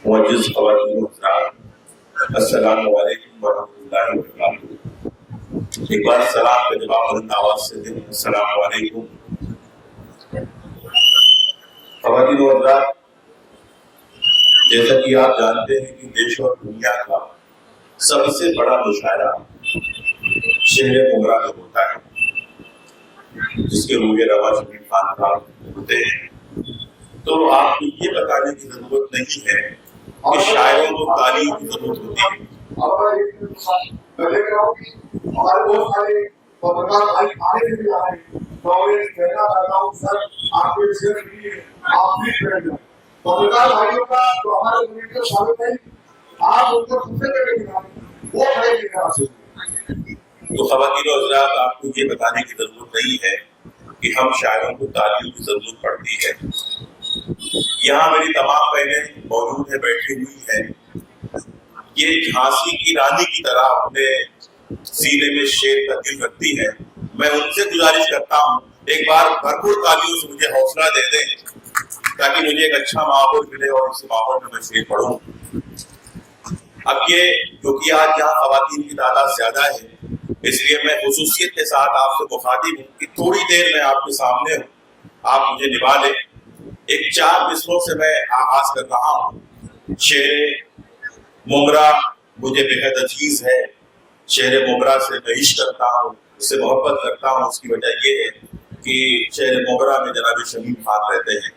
معزز خواتین و حضرات، السلام علیکم ورحمۃ اللہ وبرکاتہ۔ ایک بار سلام کا جواب بلند آواز سے دیں، السلام علیکم۔ خواتین و حضرات، جیسا کہ آپ جانتے ہیں کہ دیش اور دنیا کا سب سے بڑا مشاعرہ شہر ممرا میں ہوتا ہے، جس کے روح رواں شمیم خان صاحب ہوتے ہیں۔ تو آپ کو یہ بتانے کی ضرورت نہیں ہے کہ شاعروں کو تعلیم کی ضرورت ہوتی ہے۔ ہمارے بہت سارے پترکار بھائی آنے بھی آ رہے ہیں، تو میں کہنا چاہتا ہوں سر آپ کے صرف آپ بھی پترکار بھائیوں کا جو ہمارے کمیٹی کا شامل ہے، آپ ان کو سب سے پہلے دکھائیں، وہ کھڑے کی طرح سے۔ تو خواتین و حضرات، آپ کو یہ بتانے کی ضرورت نہیں ہے کہ ہم شاعروں کو تعلیم کی ضرورت پڑتی ہے۔ یہاں میری تمام بہنیں موجود ہیں، بیٹھی ہوئی ہیں، یہ جھانسی کی رانی کی طرح اپنے سینے میں شیر کا دل رکھتی ہیں۔ میں ان سے گزارش کرتا ہوں ایک بار بھرپور تالیوں سے مجھے حوصلہ دے دیں تاکہ مجھے ایک اچھا ماحول ملے اور اس ماحول میں شیر پڑھوں۔ اب یہ کیونکہ آج یہاں خواتین کی تعداد زیادہ ہے، اس لیے میں خصوصیت کے ساتھ آپ سے مخاطب ہوں کہ تھوڑی دیر میں آپ کے سامنے ہوں، آپ مجھے نبھا لیں۔ ایک 4 مصروں سے میں آغاز کر رہا ہوں۔ شہر ممرا مجھے بےحد عزیز ہے، شہر ممرا سے میں عشق کرتا ہوں، اس سے محبت کرتا ہوں۔ اس کی وجہ یہ ہے کہ شہر ممرا میں جناب شمیم خان رہتے ہیں۔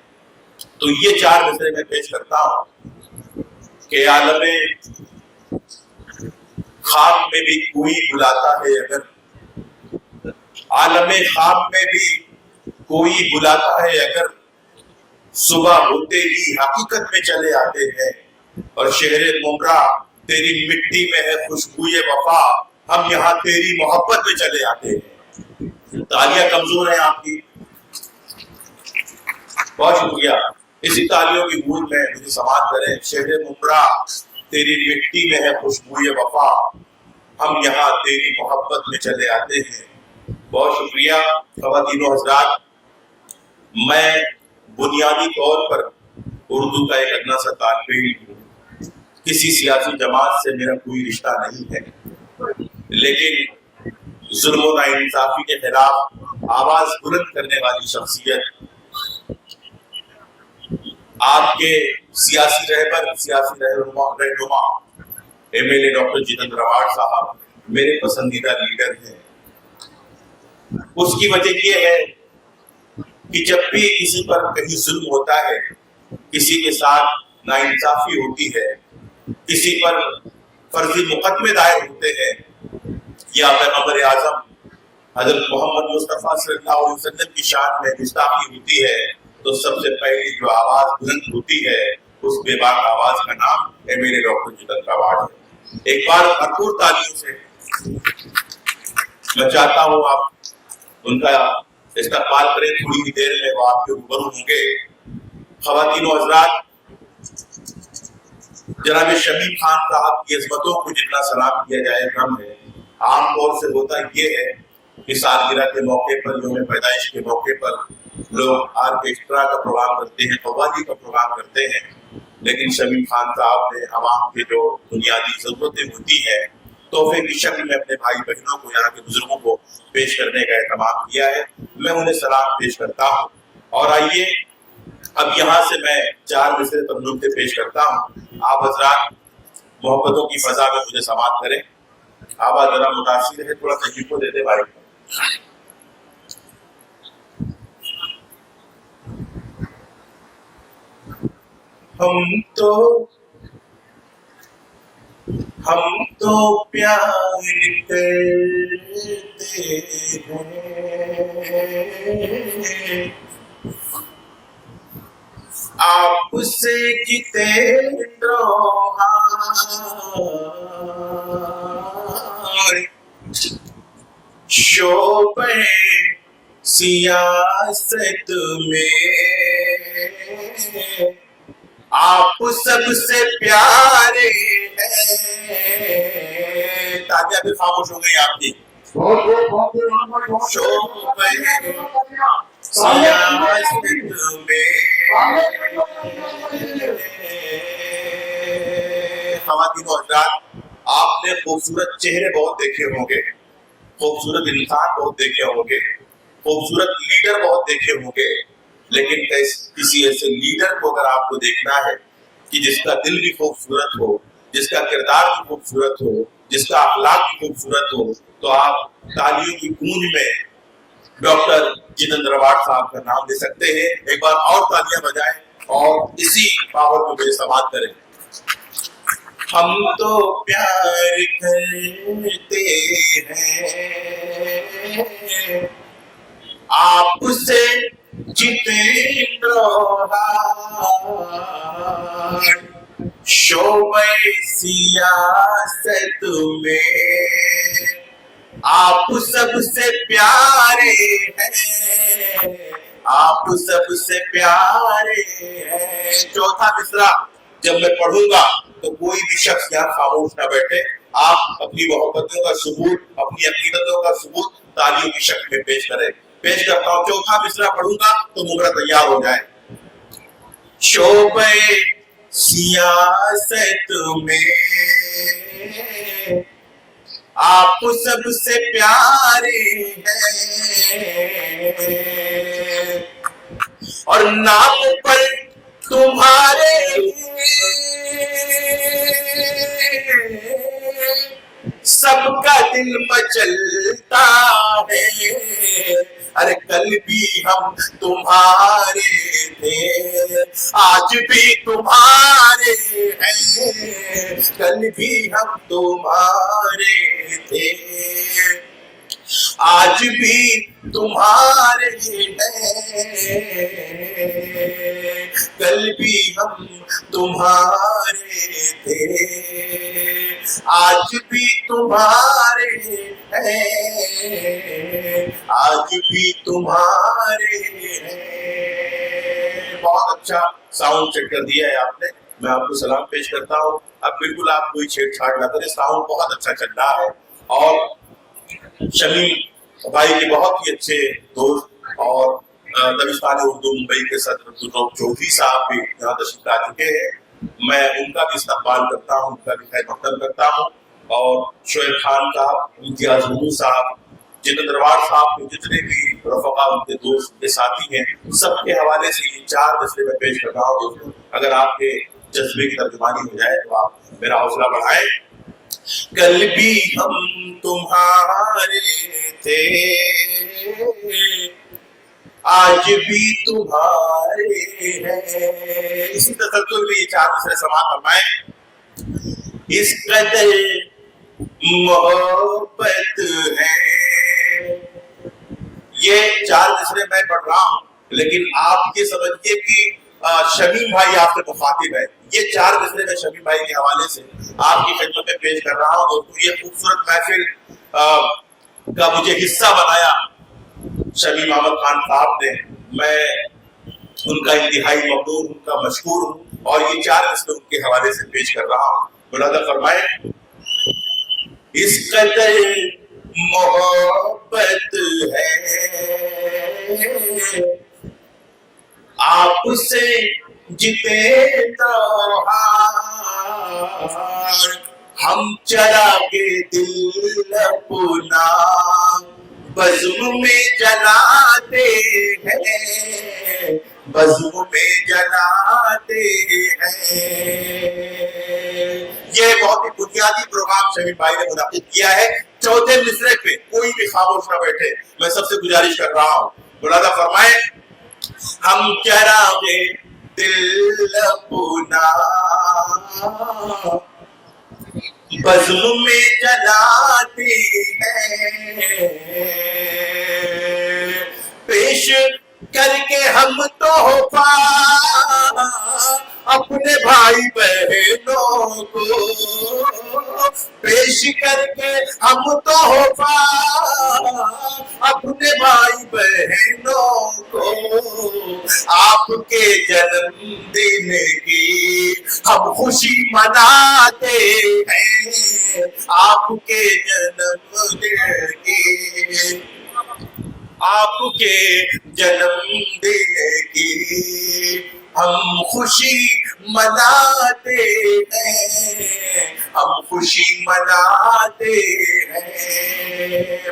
تو یہ 4 مصرے میں پیش کرتا ہوں کہ عالم خواب میں بھی کوئی بلاتا ہے اگر، عالم خواب میں بھی کوئی بلاتا ہے اگر، صبح ہوتے ہی حقیقت میں چلے آتے ہیں، اور شہر ممرا تیری مٹی میں ہے خوشبوئے وفا، ہم یہاں تیری محبت میں چلے آتے ہیں۔ تالیاں کمزور ہیں آپ کی، بہت شکریہ۔ اسی تالیوں کی گونج میں مجھے سماعت کریں۔ شہر ممرا تیری مٹی میں ہے خوشبوئے وفا، ہم یہاں تیری محبت میں چلے آتے ہیں۔ بہت شکریہ خواتین و حضرات۔ میں بنیادی طور پر اردو کا ایک ادنا سا طالب علم ہوں، کسی سیاسی جماعت سے میرا کوئی رشتہ نہیں ہے، لیکن ظلم و ناانصافی کے خلاف آواز بلند کرنے والی شخصیت آپ کے سیاسی رہنما MLA ڈاکٹر جتن رواڑ صاحب میرے پسندیدہ لیڈر ہیں۔ اس کی وجہ یہ ہے کہ جب بھی کسی پر کہیں ظلم ہوتا ہے، کسی کے ساتھ ناانصافی ہوتی ہے، کسی پر فرضی مقدمے دائر ہوتے ہیں، یا پیغمبر اعظم حضرت محمد مصطفیٰ صلی اللہ علیہ وسلم کی شان میں گستاخی ہوتی ہے، تو سب سے پہلی جو آواز بلند ہوتی ہے اس بے باک آواز کا نام MLA ڈاکٹر جتن رواڑ ہے۔ ایک بار بھرپور تالیوں سے میں چاہتا ہوں آپ ان کا استقبال کریں۔ تھوڑی ہی دیر میں وہ آپ کے روبرو ہوں گے۔ خواتین و حضرات، جناب شمیم خان صاحب کی عظمتوں کو جتنا سلام کیا جائے کم ہے۔ عام طور سے ہوتا یہ ہے کہ سالگرہ کے موقع پر، یوم پیدائش کے موقع پر لوگ آرکیسٹرا کا پروگرام کرتے ہیں، قوالی کا پروگرام کرتے ہیں، لیکن شمیم خان صاحب نے عوام کی جو بنیادی ضرورتیں ہوتی ہیں تحفے کی شکل میں اپنے بھائی بہنوں کو، یہاں کے بزرگوں کو پیش کرنے کا اہتمام کیا ہے۔ میں انہیں سلام پیش کرتا ہوں، اور آئیے اب یہاں سے میں 4 مصرے ترنم سے پیش کرتا ہوں۔ آپ حضرات محبتوں کی فضا میں مجھے سماعت کریں۔ آواز ذرا متاثر ہے، تھوڑا سا جھکو دیتے بھائی۔ ہم تو پیار کرتے ہیں آپ سے جتنے شعبہ سیاست میں آپ سب سے پیارے ہیں۔ تالیاں بھی خاموش ہو گئی آپ کی۔ شعبہ سیاست میں خواتین و حضرات، آپ نے خوبصورت چہرے بہت دیکھے ہوں گے، خوبصورت انسان بہت دیکھے ہوں گے، خوبصورت لیڈر بہت دیکھے ہوں گے، لیکن کسی ایسے لیڈر کو اگر آپ کو دیکھنا ہے کہ جس کا دل بھی خوبصورت ہو، جس کا کردار بھی خوبصورت ہو، جس کا اخلاق بھی خوبصورت ہو، تو آپ تالیوں کی گونج میں ڈاکٹر جتن رواڑ صاحب کا نام لے سکتے ہیں۔ ایک بار اور تالیاں بجائیں اور اسی پاور میں میرے سماعت کریں۔ ہم تو پیار کرتے ہیں آپ سے جتیں شعبۂ سیاست میں آپ سب سے پیارے ہیں، آپ سب سے پیارے ہیں۔ چوتھا مصرع جب میں پڑھوں گا تو کوئی بھی شخص یہاں خاموش نہ بیٹھے، آپ اپنی محبتوں کا ثبوت، اپنی عقیدتوں کا ثبوت تالیوں کی شکل میں پیش کریں۔ پیش کرتا ہوں، چوتھا مصرع پڑھوں گا تو ممرہ تیار ہو جائے۔ شعبۂ سیاست میں آپ سب سے پیارے ہیں اور نام پر تمہارے سب کا دل مچلتا ہے۔ ارے کل بھی ہم تمہارے تھے، آج بھی تمہارے ہیں، کل بھی ہم تمہارے تھے، آج بھی تمہارے ہیں، کل بھی ہم تمہارے تھے، آج بھی تمہارے ہیں، آج بھی تمہارے ہیں۔ بہت اچھا ساؤنڈ چیک کر دیا ہے آپ نے، میں آپ کو سلام پیش کرتا ہوں۔ اب بالکل آپ کوئی چھیڑ چھاڑ نہ کریں، ساؤنڈ بہت اچھا چل رہا ہے۔ اور شمیم بھائی کے بہت ہی اچھے دوست اور دبستان اردو ممبئی کے صدر چودھری صاحب بھی یہاں تشریف لا چکے ہیں، میں ان کا بھی استقبال کرتا ہوں، ان کا بھی خیر مقدم کرتا ہوں۔ اور شعیب خان صاحب، امتیاز احمد صاحب، جتن رواڑ صاحب کے جتنے بھی رفقا، ان کے دوست، ان کے ساتھی ہیں، سب کے حوالے سے یہ 4 مسئلے میں پیش کر رہا ہوں دوستوں۔ اگر آپ کے جذبے کی ترجمانی ہو جائے تو آپ میرا حوصلہ بڑھائیں۔ کل بھی ہم تمہارے تھے، آج بھی تمہارے ہیں۔ اسی تسلسل میں یہ 4 مصرع سماعت فرمائیں۔ اس قدر محبت ہے، یہ 4 مصرع میں پڑھ رہا ہوں، لیکن آپ یہ سمجھیے کہ شمیم بھائی آپ سے مخاطب ہے۔ یہ 4 مصرع میں شمیم بھائی کے حوالے سے آپ کی خدمت میں پیش کر رہا ہوں۔ دوستوں، یہ خوبصورت محفل کا مجھے حصہ بنایا شمیم احمد خان صاحب نے، میں ان کا انتہائی ممنون، ان کا مشکور ہوں، اور یہ 4 مصرع ان کے حوالے سے پیش کر رہا ہوں۔ ملاحظہ فرمائیں۔ اس قدر محبت ہے آپ سے جتے توہار، ہم چرا کے دل اپنا بزم میں جلاتے ہیں، بزم میں جلاتے ہیں۔ یہ بہت ہی بنیادی پروگرام شمیم بھائی نے منعقد کیا ہے۔ چوتھے مصرع پہ کوئی بھی خاموش نہ بیٹھے، میں سب سے گزارش کر رہا ہوں، ملاحظہ فرمائیں۔ ہم چراغ دل اپنا بزم میں جلاتے ہیں، پیش کر کے ہم تحفہ اپنے بھائی بہنوں کو، پیش کر کے ہم تحفہ اپنے بھائی بہنوں کو، آپ کے جنم دن کی ہم خوشی مناتے ہیں، آپ کے جنم دن کی، آپ کے جنم دن کی ہم خوشی مناتے ہیں، ہم خوشی مناتے ہیں.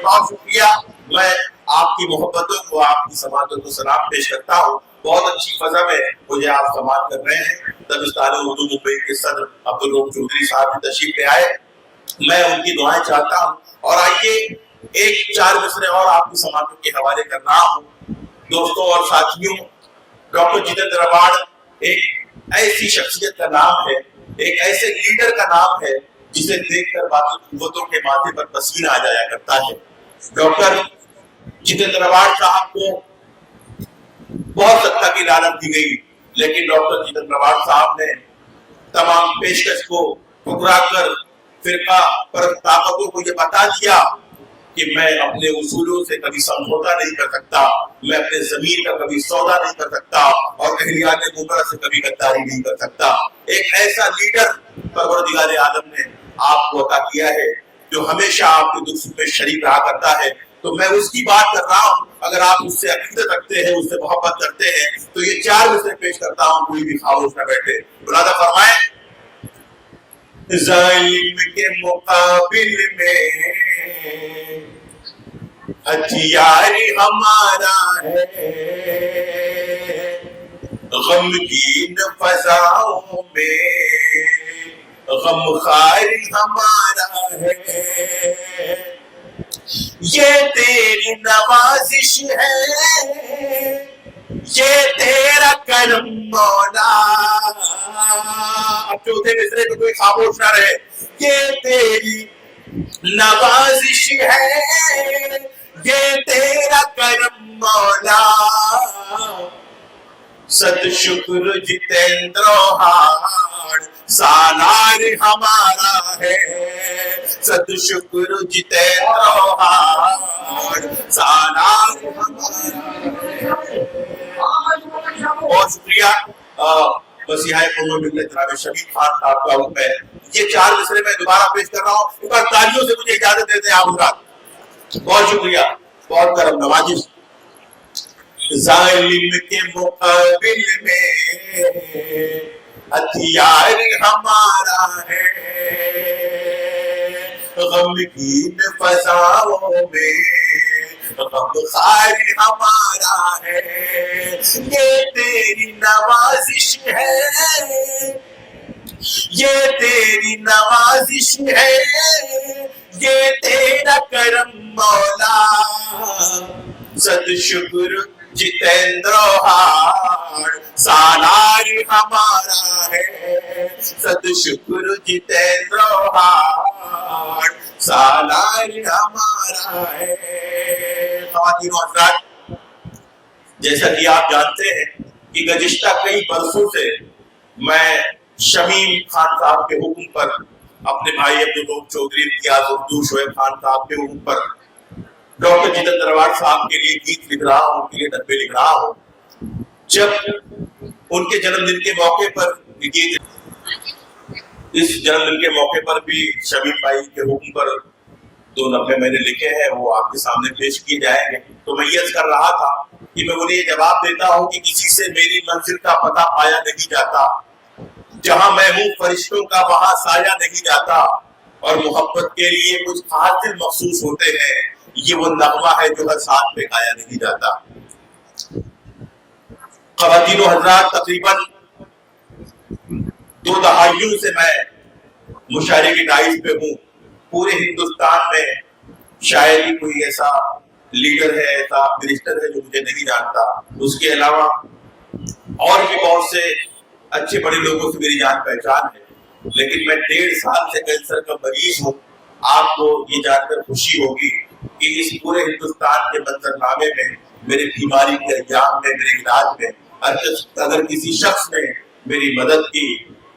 بہت شکریہ. میں آپ کی محبتوں کو، آپ کی سماعتوں کو سلام پیش کرتا ہوں. بہت اچھی فضا میں مجھے آپ سماعت کر رہے ہیں. دبستان اردو ممبئی کے صدر عبدالرؤف چودھری صاحب بھی تشریف لے آئے. میں ان کی دعائیں چاہتا ہوں. اور آئیے ایک 4 مصرے اور آپ کی سماعتوں کے حوالے کر رہا ہوں. دوستوں اور ساتھیوں، ڈاکٹر جتیندر ایوارڈ ایک ایسی شخصیت کا نام ہے، ایک ایسے لیڈر کا نام ہے جسے دیکھ کر باقی قوتوں کے ماتھے پر پسینہ آ جایا کرتا ہے. ڈاکٹر جتیندر ایوارڈ صاحب کو بہت سطح کی لعنت دی گئی، لیکن ڈاکٹر جتیندر ایوارڈ صاحب نے تمام پیشکش کو ٹھکرا کر فرقہ پرست طاقتوں کو یہ بتا دیا کہ میں اپنے اصولوں سے کبھی سمجھوتا نہیں کر سکتا، میں اپنے ضمیر کا کبھی سودا نہیں کر سکتا، اور اہلیان مبارہ سے کبھی غداری نہیں کر سکتا. ایک ایسا لیڈر پروردگار عالم نے آپ کو عطا کیا ہے جو ہمیشہ آپ کے دکھ سکھ میں شریک رہا کرتا ہے. تو میں اس کی بات کر رہا ہوں. اگر آپ اس سے عقیدت رکھتے ہیں، اس سے محبت کرتے ہیں، تو یہ 4 مصرے پیش کرتا ہوں. کوئی بھی خاموش نہ بیٹھے. ملادہ فرمائیں. ظالم کے مقابل میں ہتھیار ہمارا ہے، غمگین فضاؤں میں غمخوار ہمارا ہے. یہ تیری نوازش ہے، یہ تیرا کرم مولا. اب چوتھے مصرے پہ کوئی خاموش نہ رہے. یہ تیری نوازش ہے، یہ تیرا کرم مولا. ست شکر جتیندر ایوارڈ سالار ہمارا ہے. ست شکر جتیندر ایوارڈ سالار ہمارا ہے. بہت شکریہ. مسیحا قوم ملت جناب شمیم خان صاحب کا حکم ہے. یہ 4 مصرے میں دوبارہ پیش کر رہا ہوں. ایک بار تالیوں سے مجھے اجازت دیتے ہیں آپ حضرات. بہت شکریہ، بہت کرم نوازش. ظالم کے مقابل میں ہتھیار ہمارا ہے، غمگین فضاؤں میں غمخوار ہمارا ہے. یہ تیری نوازش ہے، یہ تیری نوازش ہے، یہ تیرا کرم مولا. ست شکر جتیندر ایوارڈ سالار ہمارا ہے. ست شکر جتیندر ایوارڈ سالار ہمارا ہے. خواتین و حضرات، جیسا کہ آپ جانتے ہیں کہ گزشتہ کئی برسوں سے میں شمیم خان صاحب کے حکم پر، اپنے بھائی عبدالرؤف چودھری امتیاز اردو شعیب خان صاحب کے حکم پر ڈاکٹر جتیندر ایوارڈ صاحب کے لیے گیت لکھ رہا ہوں، ان کے لیے نغمے لکھ رہا ہوں. جب ان کے جنم دن کے موقع پر اس جنم دن کے موقع پر بھی شمیم بھائی کے حکم پر 2 نغمے میں نے لکھے ہیں، وہ آپ کے سامنے پیش کیے جائیں گے. تو میں یہ کر رہا تھا کہ میں انہیں یہ جواب دیتا ہوں کہ کسی سے میری منزل کا پتہ پایا نہیں جاتا، جہاں میں ہوں فرشتوں کا وہاں سایہ نہیں جاتا، اور محبت کے لیے کچھ خاص دل مخصوص ہوتے ہیں. یہ وہ نغمہ ہے جو ہر ساتھ پہ گایا نہیں جاتا. خواتین و حضرات، تقریباً 2 دہائیوں سے میں مشاعرے کی ڈائز پہ ہوں. پورے ہندوستان میں شاید ہی کوئی ایسا لیڈر ہے، ایسا منسٹر ہے جو مجھے نہیں جانتا. اس کے علاوہ اور بھی بہت سے اچھے بڑے لوگوں سے میری جان پہچان ہے، لیکن میں 1.5 سال سے کینسر کا مریض ہوں. آپ کو یہ جان کر خوشی ہوگی کہ اس پورے ہندوستان کے منظرنامے میں، میری بیماری کے ایام میں، میرے علاج میں اگر کسی شخص نے میری مدد کی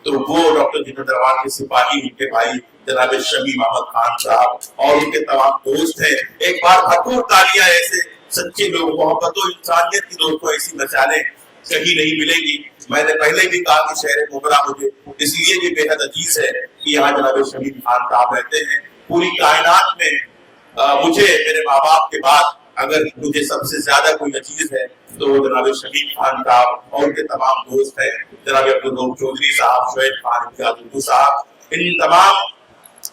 تو وہ ڈاکٹر جتیندر ایوارڈ کے سپاہی، ان کے بھائی جناب شمیم احمد خان صاحب اور ان کے تمام دوست ہیں. ایک بار بھرپور تالیاں. ایسے سچے لوگ، محبت و انسانیت کی دوستوں ایسی مثالیں کہیں نہیں ملیں گی. میں نے پہلے بھی کہا کہ شہر مبرہ مجھے اس لیے بھی بے حد عزیز ہے کہ یہاں جناب شمیم خان صاحب رہتے ہیں. پوری کائنات میں مجھے میرے ماں باپ کے بعد اگر مجھے سب سے زیادہ کوئی عزیز ہے تو وہ جناب شمیم خان صاحب اور ان کے تمام دوست ہیں. جناب عبدالرؤف چودھری صاحب، شعیب خان، امتیاز اردو صاحب، ان تمام